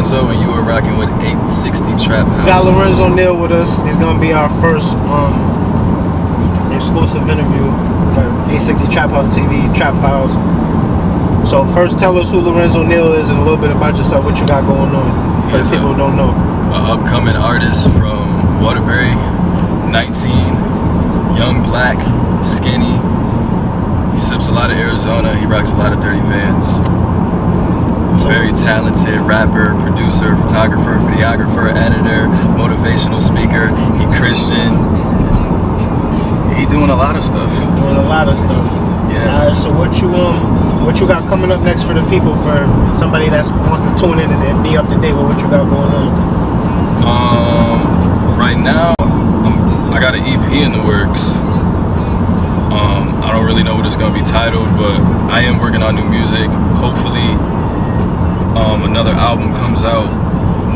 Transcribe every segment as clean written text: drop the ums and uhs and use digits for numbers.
Lorenzo, and you are rocking with 860 Trap House. We got Lorenzo Neal with us. It's gonna be our first exclusive interview at 860 Trap House TV, TrapHouse. So first, tell us who Lorenzo Neal is and a little bit about yourself, what you got going on for the people who don't know. An upcoming artist from Waterbury, 19, young, black, skinny. He sips a lot of Arizona. He rocks a lot of dirty Vans. Very talented rapper, producer, photographer, videographer, editor, motivational speaker. He Christian. He doing a lot of stuff. Yeah. Alright, so what you got coming up next for the people, for somebody that wants to tune in and be up to date with what you got going on? Right now, I got an EP in the works. I don't really know what it's gonna be titled, but I am working on new music. Hopefully, another album comes out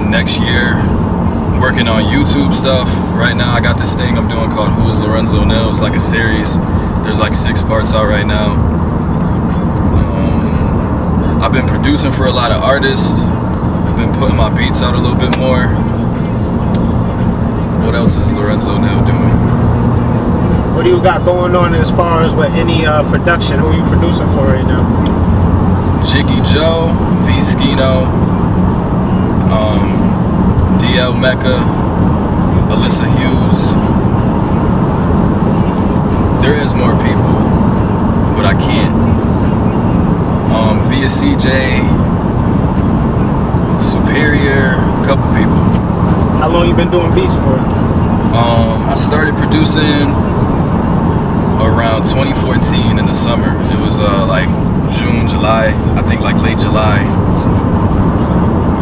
next year. I'm working on YouTube stuff. Right now I got this thing I'm doing called Who is Lorenzo Neal. It's like a series. There's like 6 parts out right now. I've been producing for a lot of artists. I've been putting my beats out a little bit more. What else is Lorenzo Neal doing? What do you got going on as far as with any production? Who are you producing for right now? Jiggy Joe, V Skino, DL Mecca, Alyssa Hughes. There is more people, but I can't. Via CJ, Superior, a couple people. How long you been doing beats for? I started producing around 2014 in the summer. It was like June, July, I think like late July.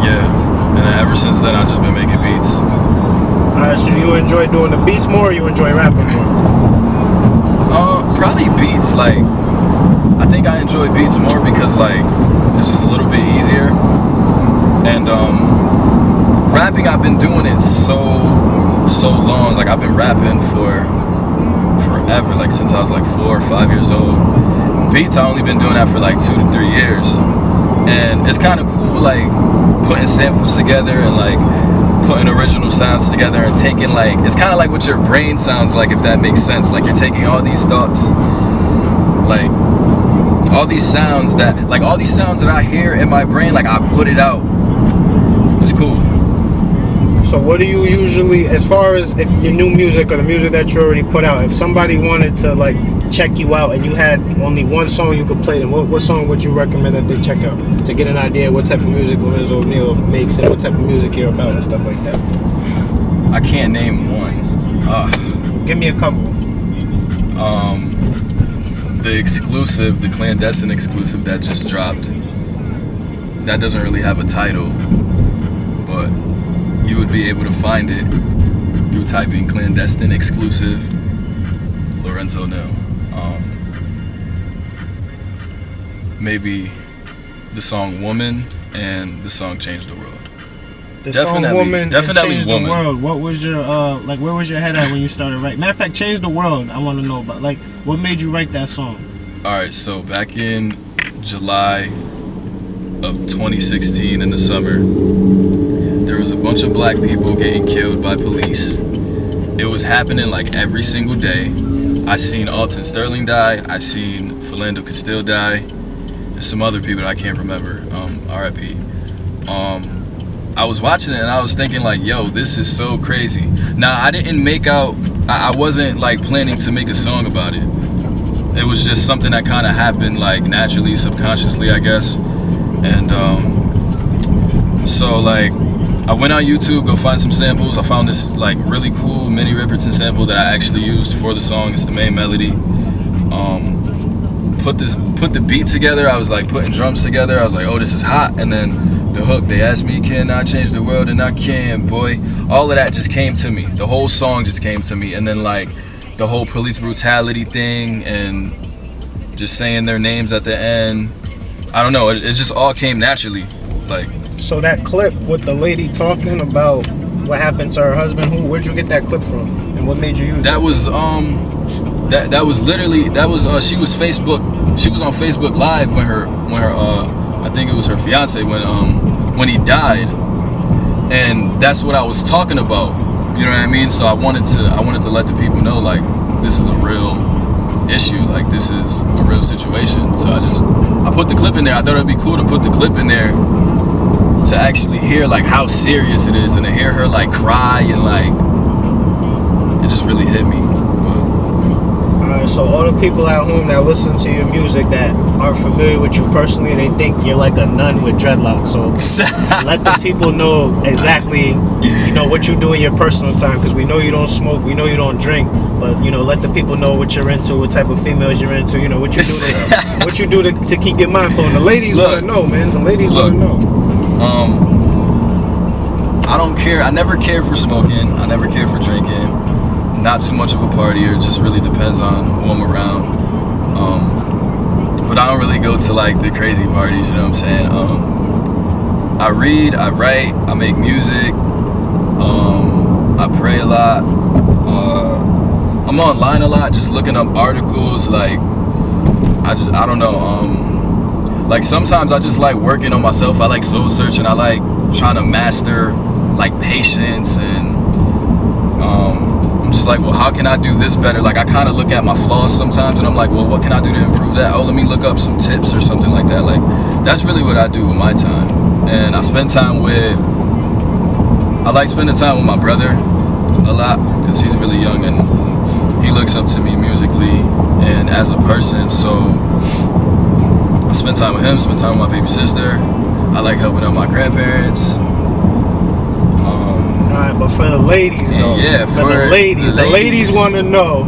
Yeah, and then ever since then I've just been making beats. Alright, so you enjoy doing the beats more or you enjoy rapping more? Probably beats. Like, I think I enjoy beats more because like it's just a little bit easier. And rapping, I've been doing it so long. Like I've been rapping for forever, like since I was like 4 or 5 years old. Beats, I've only been doing that for like 2 to 3 years, and it's kind of cool, like putting samples together and like putting original sounds together and taking like, it's kind of like what your brain sounds like, if that makes sense. Like you're taking all these thoughts, like all these sounds that I hear in my brain, like I put it out. It's cool. So what do you usually, as far as if your new music or the music that you already put out, if somebody wanted to like check you out and you had only one song you could play them, what song would you recommend that they check out to get an idea what type of music Lorenzo Neal makes and what type of music you're about and stuff like that? I can't name one. Give me a couple. The clandestine exclusive that just dropped, that doesn't really have a title, but you would be able to find it through typing clandestine exclusive Lorenzo Neal. Maybe the song Woman and the song Change the World. The song Woman definitely Change Woman. the World. What was your like, where was your head at when you started writing? Matter of fact, Change the World, I want to know about. Like, what made you write that song? Alright, so back in July of 2016 in the summer, there was a bunch of black people getting killed by police. It was happening like every single day. I seen Alton Sterling die. I seen Philando Castile die. And some other people that I can't remember. R.I.P. I was watching it and I was thinking like, yo, this is so crazy. Now, I didn't I wasn't like planning to make a song about it. It was just something that kind of happened like naturally, subconsciously, I guess. And so like, I went on YouTube, go find some samples. I found this like really cool Minnie Riperton sample that I actually used for the song. It's the main melody. Put the beat together. I was like putting drums together. I was like, oh, this is hot. And then the hook, they asked me, can I change the world? And I can, boy. All of that just came to me. The whole song just came to me. And then like the whole police brutality thing and just saying their names at the end. I don't know. It just all came naturally. Like. So that clip with the lady talking about what happened to her husband, where'd you get that clip from? And what made you use that? That was she was on Facebook Live when her I think it was her fiance when he died. and that's what I was talking about. You know what I mean? So I wanted to let the people know, like, this is a real issue, like this is a real situation. So I put the clip in there. I thought it'd be cool to put the clip in there to actually hear like how serious it is, and to hear her like cry, and like it just really hit me. Alright, so all the people at home that listen to your music that aren't familiar with you personally, they think you're like a nun with dreadlocks. So let the people know exactly, you know, what you do in your personal time, because we know you don't smoke, we know you don't drink, but you know, let the people know what you're into, what type of females you're into, you know, what you do to keep your mind flowing. The ladies want to know, man. The ladies want to know. I don't care. I never cared for smoking. I never cared for drinking. Not too much of a partier. It just really depends on who I'm around. But I don't really go to like the crazy parties, you know what I'm saying? I read, I write, I make music, I pray a lot. I'm online a lot, just looking up articles. Like, I don't know. Like sometimes I just like working on myself. I like soul searching. I like trying to master like patience, and I'm just like, well, how can I do this better? Like I kind of look at my flaws sometimes, and I'm like, well, what can I do to improve that? Oh, let me look up some tips or something like that. Like that's really what I do with my time. And I like spending time with my brother a lot, because he's really young and he looks up to me musically and as a person. So I spend time with him, spend time with my baby sister. I like helping out my grandparents. Alright, but for the ladies though, the ladies want to know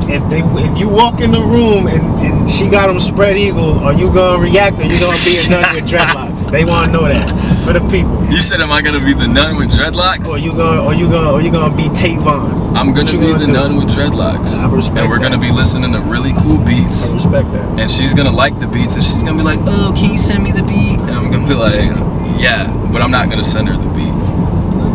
if you walk in the room and she got them spread eagle, are you gonna react, or you gonna be a nun with dreadlocks? They want to know that for the people. You said, am I gonna be the nun with dreadlocks? Or you gonna be Tavon? I'm gonna be the nun with dreadlocks. I respect and we're that. gonna be listening to really cool beats. I respect that. And she's gonna like the beats, and she's gonna be like, oh, can you send me the beat? And I'm gonna be like, yeah, but I'm not gonna send her the beat.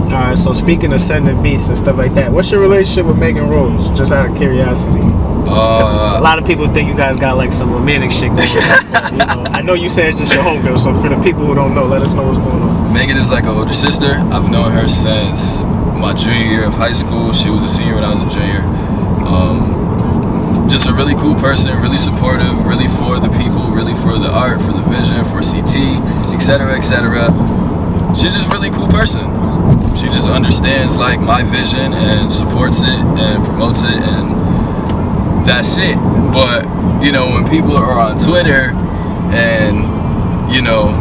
Alright, so speaking of sending beats and stuff like that, what's your relationship with Megan Rose? Just out of curiosity. A lot of people think you guys got like some romantic shit going on. But, you know, I know you said it's just your homegirl, so for the people who don't know, let us know what's going on. Megan is like an older sister. I've known her since my junior year of high school. She was a senior when I was a junior. Just a really cool person, really supportive, really for the people, really for the art, for the vision, for CT, etc., etc. She's just a really cool person. She just understands like my vision and supports it and promotes it, and that's it. But you know, when people are on Twitter and you know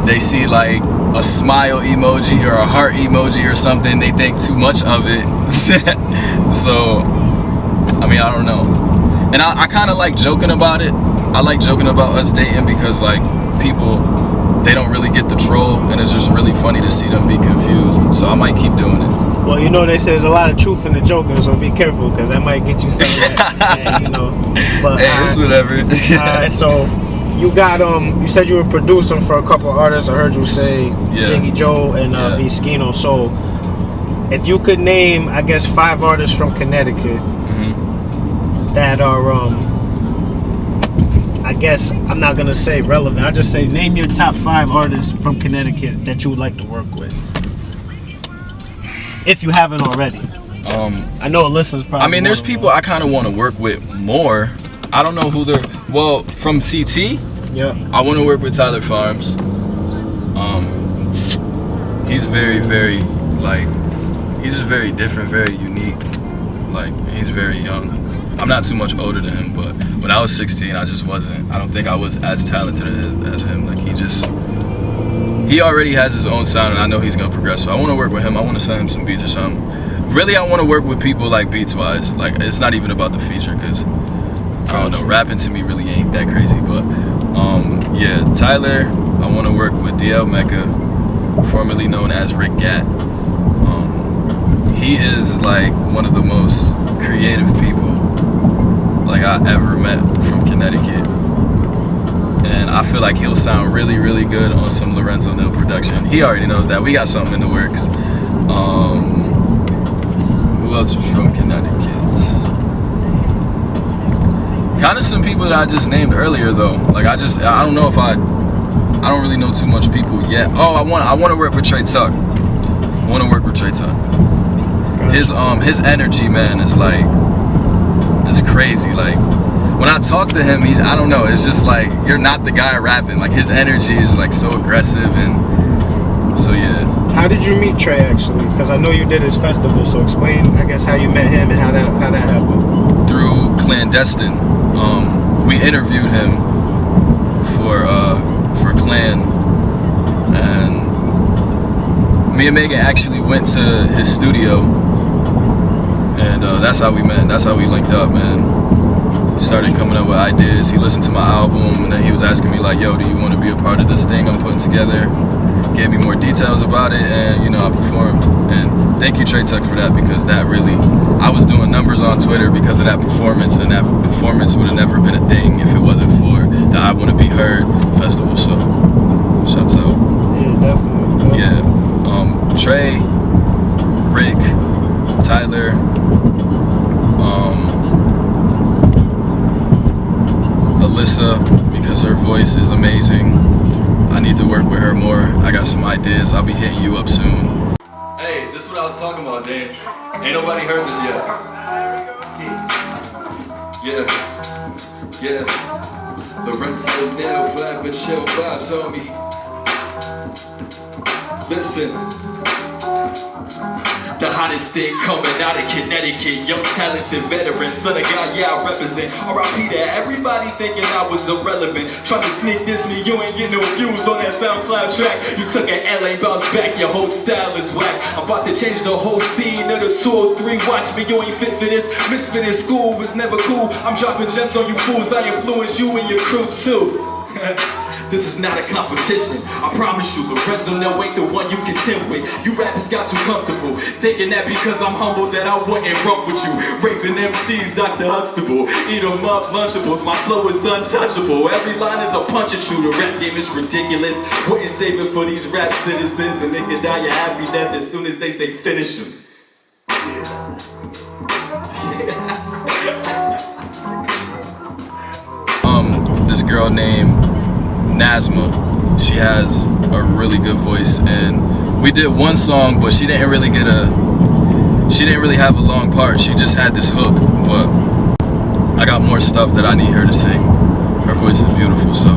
they see like a smile emoji or a heart emoji or something, they think too much of it. So I mean, I don't know. And I kind of like joking about it. I like joking about us dating because like people, they don't really get the troll, and it's just really funny to see them be confused. So I might keep doing it. Well, you know, they say there's a lot of truth in the joking, so be careful, because that might get you something that, you know. But hey, it's whatever. Alright, so you got you said you were producing for a couple of artists. I heard you say Jiggy Joe and Vizquino. So if you could name, I guess, 5 artists from Connecticut that are I guess I'm not gonna say relevant. I'll just say name your top 5 artists from Connecticut that you would like to work with, if you haven't already. I know a listeners probably. I mean, there's people I kind of want to work with more. I don't know who they're. Well, from CT, I want to work with Tyler Farms. He's very, very like, he's just very different, very unique. Like, he's very young. I'm not too much older than him, but when I was 16, I just wasn't. I don't think I was as talented as him. Like, he already has his own sound, and I know he's gonna progress. So I want to work with him. I want to send him some beats or something. Really, I want to work with people like beats-wise. Like, it's not even about the feature, because I don't know, rapping to me really ain't that crazy. But yeah, Tyler. I want to work with DL Mecca, formerly known as Rick Gat. He is like one of the most creative people like I ever met from Connecticut, and I feel like he'll sound really, really good on some Lorenzo Nil production. He already knows that. We got something in the works. Who else is from Connecticut? Kind of some people that I just named earlier though. Like I don't know if I I don't really know too much people yet. Oh, I want to work with Trey Tuck. I want to work with Trey Tuck. His energy, man, is like, it's crazy. Like when I talk to him, I don't know, it's just like you're not the guy rapping. Like his energy is like so aggressive, and so yeah. How did you meet Trey actually? Because I know you did his festival, so explain, I guess, how you met him and how that happened. Through Clandestine. We interviewed him for Clan, and me and Megan actually went to his studio, and that's how we met. That's how we linked up, man. He started coming up with ideas. He listened to my album, and then he was asking me like, yo, do you want to be a part of this thing I'm putting together? Gave me more details about it, and you know, I performed. And thank you, Trey Tuck, for that, because that really, I was doing numbers on Twitter because of that performance, and that performance would have never been a thing if it wasn't for the I Want to Be Heard festival. So shouts out. Yeah, definitely. Yeah. Trey, Rick, Tyler, Alyssa, because her voice is amazing. I need to work with her more. I got some ideas. I'll be hitting you up soon. Hey, this is what I was talking about, Dan. Ain't nobody heard this yet. Yeah. Lorenzo now flat but chill vibes on me. Listen. The hottest thing coming out of Connecticut, young talented veteran, son of God, yeah, I represent. R.I.P. to everybody thinking I was irrelevant, trying to sneak this me, you ain't get no views on that SoundCloud track. You took an L, ain't bounce back, your whole style is whack. I'm about to change the whole scene of the 203, watch me, you ain't fit for this. Misfit in school was never cool, I'm dropping gems on you fools, I influence you and your crew too. This is not a competition, I promise you. Lorenzo now ain't the one you contend with. You rappers got too comfortable, thinking that because I'm humble that I wouldn't rump with you. Raping MCs, Dr. Huxtable. Eat 'em up, Lunchables, my flow is untouchable. Every line is a punch and shoot, the rap game is ridiculous. Wouldn't save it for these rap citizens, and they could die a happy death as soon as they say finish him. This girl named Nazma, she has a really good voice, and we did one song, but she didn't really have a long part. She just had this hook, but I got more stuff that I need her to sing. Her voice is beautiful, so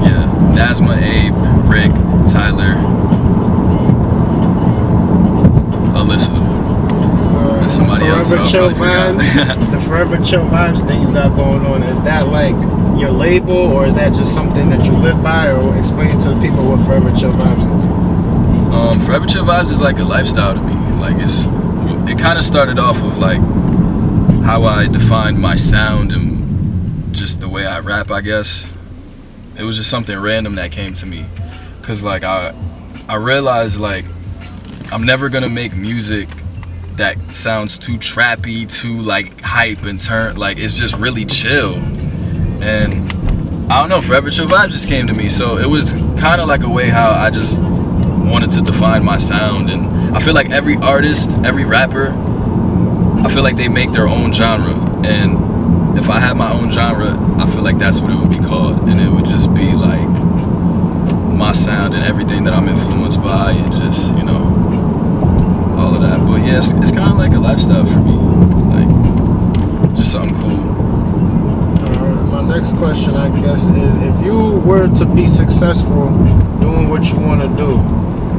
yeah. Nazma, Abe, Rick, Tyler, Alyssa, and somebody else. The Forever Chill Vibes thing you got going on, is that like your label, or is that just something that you live by? Or explain to the people what Forever Chill Vibes is. Forever Chill Vibes is like a lifestyle to me. Like it kind of started off of like how I defined my sound and just the way I rap, I guess. It was just something random that came to me, cause like I realized like I'm never gonna make music that sounds too trappy, too like hype and turn, like it's just really chill. And I don't know, Forever Chill Vibes just came to me, so it was kind of like a way how I just wanted to define my sound. And I feel like every artist, every rapper, I feel like they make their own genre, and if I had my own genre, I feel like that's what it would be called, and it would just be like my sound and everything that I'm influenced by, and just, you know, all of that. But yeah, it's kind of like a lifestyle for me, like just something cool. My next question, I guess, is if you were to be successful doing what you want to do,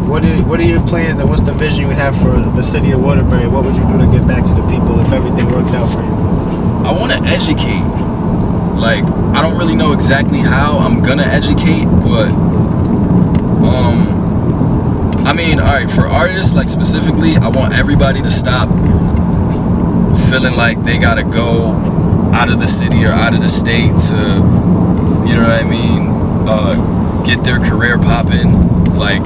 what are your plans and what's the vision you have for the city of Waterbury? What would you do to get back to the people if everything worked out for you? I want to educate. Like, I don't really know exactly how I'm gonna educate, but I mean, alright, for artists, like specifically, I want everybody to stop feeling like they gotta go out of the city or out of the state to, you know what I mean, get their career popping. Like,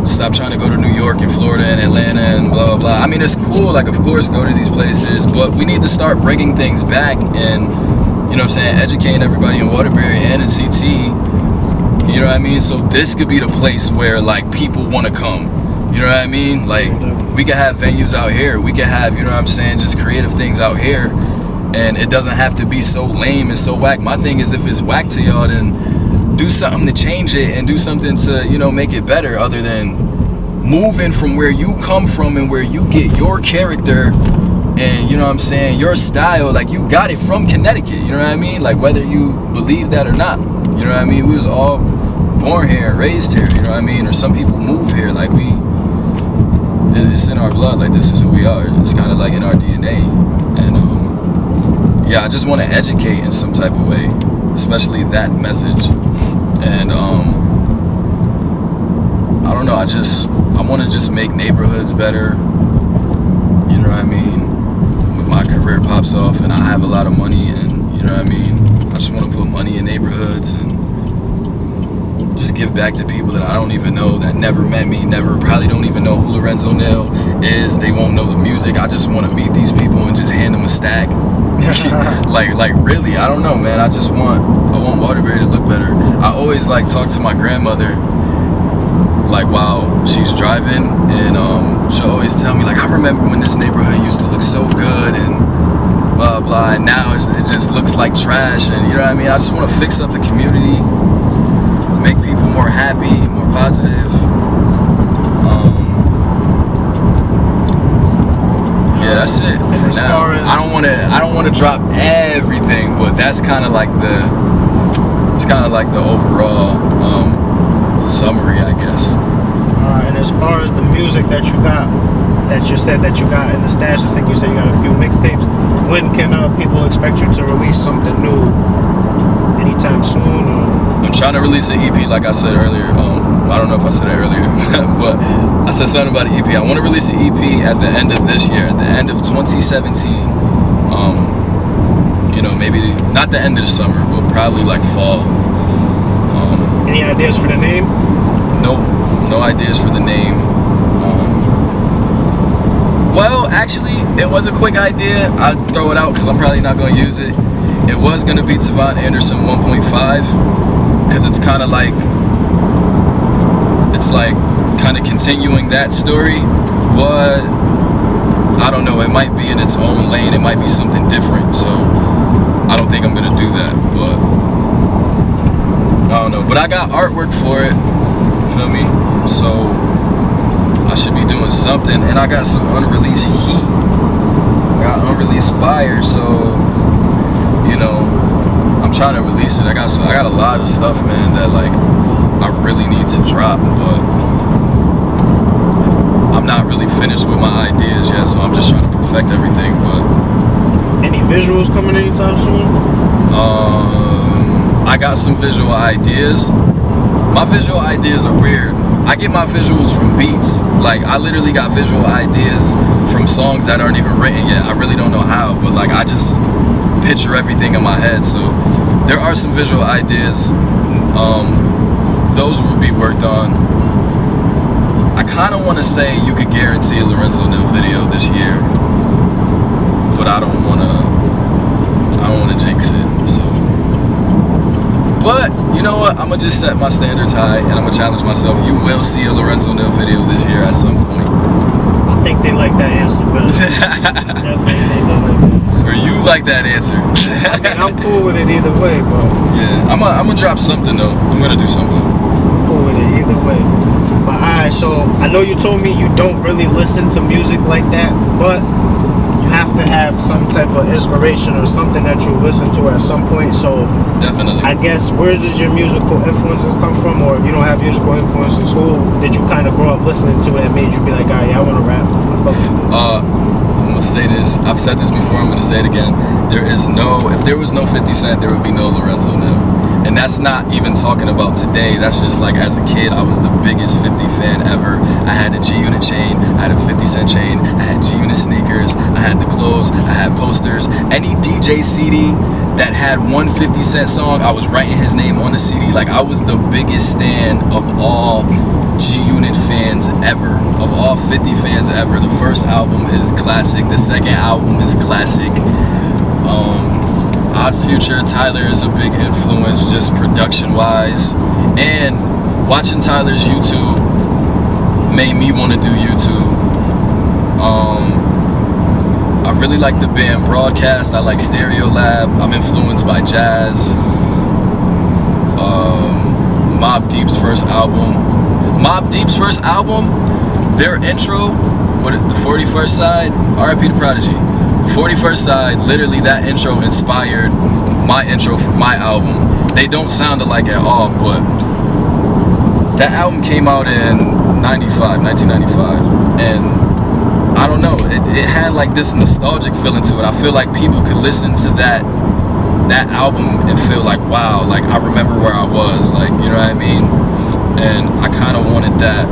stop trying to go to New York and Florida and Atlanta and blah blah blah. I mean, it's cool, like, of course, go to these places, but we need to start bringing things back and, you know what I'm saying, educating everybody in Waterbury and in CT, you know what I mean? So this could be the place where, like, people want to come, you know what I mean? Like, we could have venues out here, we could have, you know what I'm saying, just creative things out here, and it doesn't have to be so lame and so whack. My thing is, if it's whack to y'all, then do something to change it and do something to, you know, make it better, other than moving from where you come from and where you get your character and, you know what I'm saying, your style. Like, you got it from Connecticut, you know what I mean? Like, whether you believe that or not, you know what I mean? We was all born here and raised here, you know what I mean? Or some people move here. Like, it's in our blood. Like, this is who we are. It's kind of like in our DNA. And yeah, I just want to educate in some type of way, especially that message. And I don't know, I want to just make neighborhoods better, you know what I mean? When my career pops off and I have a lot of money, and, you know what I mean, I just want to put money in neighborhoods and just give back to people that I don't even know, that never met me, probably don't even know who Lorenzo Nail is. They won't know the music. I just want to meet these people and just hand them a stack. like really, I don't know, man. I want Waterbury to look better. I always like talk to my grandmother, like while she's driving, and she'll always tell me, like, I remember when this neighborhood used to look so good and blah blah, and now it just looks like trash. And you know what I mean, I just want to fix up the community, make people more happy, more positive. Yeah, that's it for now. I don't want to drop everything, but that's kind of like the overall summary, I guess. And as far as the music that you got, that you said that you got in the stash, I think you said you got a few mixtapes. When can people expect you to release something new? Anytime soon? Or? I'm trying to release an EP, like I said earlier. I don't know if I said it earlier, but I said something about an EP. I want to release an EP at the end of this year, at the end of 2017. You know, maybe not the end of the summer, but probably like fall. Any ideas for the name? No ideas for the name. Well, actually, it was a quick idea. I'd throw it out because I'm probably not going to use it. It was going to be Tavon Anderson 1.5, because it's kind of like, kind of continuing that story, but I don't know, it might be in its own lane, it might be something different, so I don't think I'm going to do that, but I don't know. But I got artwork for it, feel me? So I should be doing something, and I got some unreleased heat, I got unreleased fire, so, you know, I'm trying to release it. I got a lot of stuff, man, that like I really need to drop, but I'm not really finished with my ideas yet, so I'm just trying to perfect everything. But any visuals coming anytime soon? I got some visual ideas. My visual ideas are weird. I get my visuals from beats. Like, I literally got visual ideas from songs that aren't even written yet. I really don't know how, but like I just picture everything in my head. So there are some visual ideas. Those will be worked on. I kind of want to say you could guarantee a Lorenzo Nail video this year, but I don't want to jinx it. So, but you know what? I'm gonna just set my standards high, and I'm gonna challenge myself. You will see a Lorenzo Nail video this year at some point. I think they like that answer better. Definitely, they do like that. Or you like that answer. I mean, I'm cool with it either way, but yeah, I'm gonna drop something though. I'm gonna do something. Cool with it either way. But alright, so I know you told me you don't really listen to music like that, but you have to have some type of inspiration or something that you listen to at some point. So definitely, I guess, where does your musical influences come from? Or if you don't have musical influences, who did you kind of grow up listening to and made you be like, alright, I want to rap? I fuck with this. I'm gonna say this. I've said this before. I'm gonna say it again. If there was no 50 Cent, there would be no Lorenzo Nail. And that's not even talking about today. That's just like, as a kid, I was the biggest 50 fan ever. I had a G-Unit chain, I had a 50 Cent chain, I had G-Unit sneakers, I had the clothes, I had posters. Any DJ CD that had one 50 Cent song, I was writing his name on the CD. Like, I was the biggest stan of all G-Unit fans ever, of all 50 fans ever. The first album is classic, the second album is classic. Odd Future, Tyler is a big influence, just production-wise. And watching Tyler's YouTube made me want to do YouTube. I really like the band Broadcast. I like Stereo Lab. I'm influenced by jazz. Mobb Deep's first album. Mobb Deep's first album, their intro, the 41st Side, R.I.P. to Prodigy. 41st Side, literally that intro inspired my intro for my album. They don't sound alike at all, but that album came out in 1995, and I don't know, it had like this nostalgic feeling to it. I feel like people could listen to that album and feel like, wow, like I remember where I was, like, you know what I mean? And I kind of wanted that.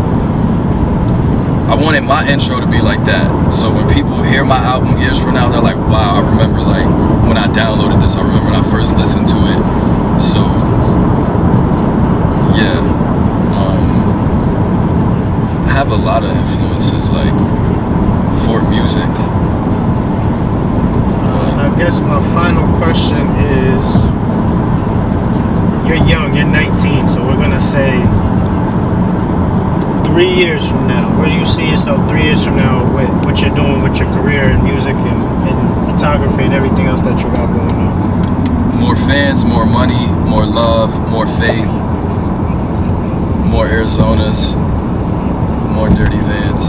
I wanted my intro to be like that. So when people hear my album years from now, they're like, wow, I remember like when I downloaded this, I remember when I first listened to it. So yeah, I have a lot of influences like for music. I guess my final question is, you're young, you're 19, so we're gonna say 3 years from now, where do you see yourself 3 years from now with what you're doing with your career in music and photography and everything else that you got going on? More fans, more money, more love, more faith, more Arizonas, more dirty vans.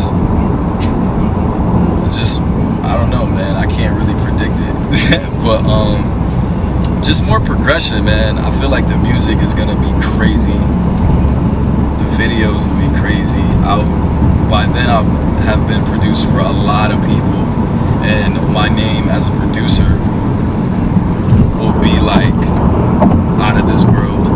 Just, I don't know, man. I can't really predict it. But just more progression, man. I feel like the music is gonna be crazy. The videos will be crazy. By then I'll have been produced for a lot of people, and my name as a producer will be like out of this world.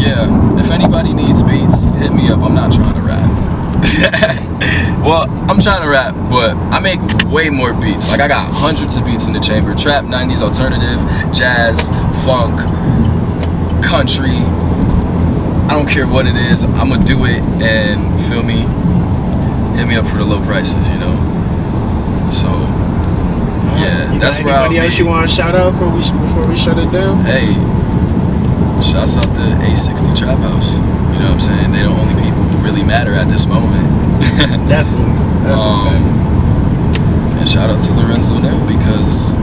Yeah, if anybody needs beats, hit me up. I'm not trying to rap. Well, I'm trying to rap, but I make way more beats. Like, I got hundreds of beats in the chamber. Trap, 90s, alternative, jazz, funk, country. I don't care what it is. I'm gonna do it, and feel me, hit me up for the low prices, you know. So yeah, that's where I'll be. Anybody else you want to shout out before we shut it down? Hey, shouts out to A60 TrapHouse. You know what I'm saying? They're the only people who really matter at this moment. Definitely. That's okay. And shout out to Lorenzo now, because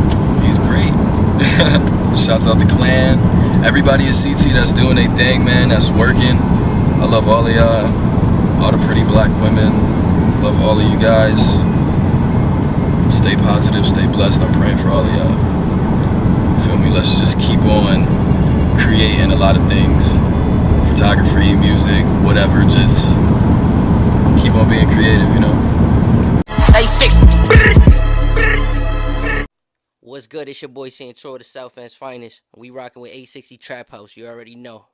he's great. Shouts out to Clan, everybody at CT that's doing their thing, man, that's working. I love all of y'all, all the pretty black women. Love all of you guys. Stay positive, stay blessed. I'm praying for all of y'all. Feel me? Let's just keep on creating a lot of things. Photography, music, whatever. Just keep on being creative, you know? What's good? It's your boy Santoro, the South End's finest. We rocking with A60 TrapHouse. You already know.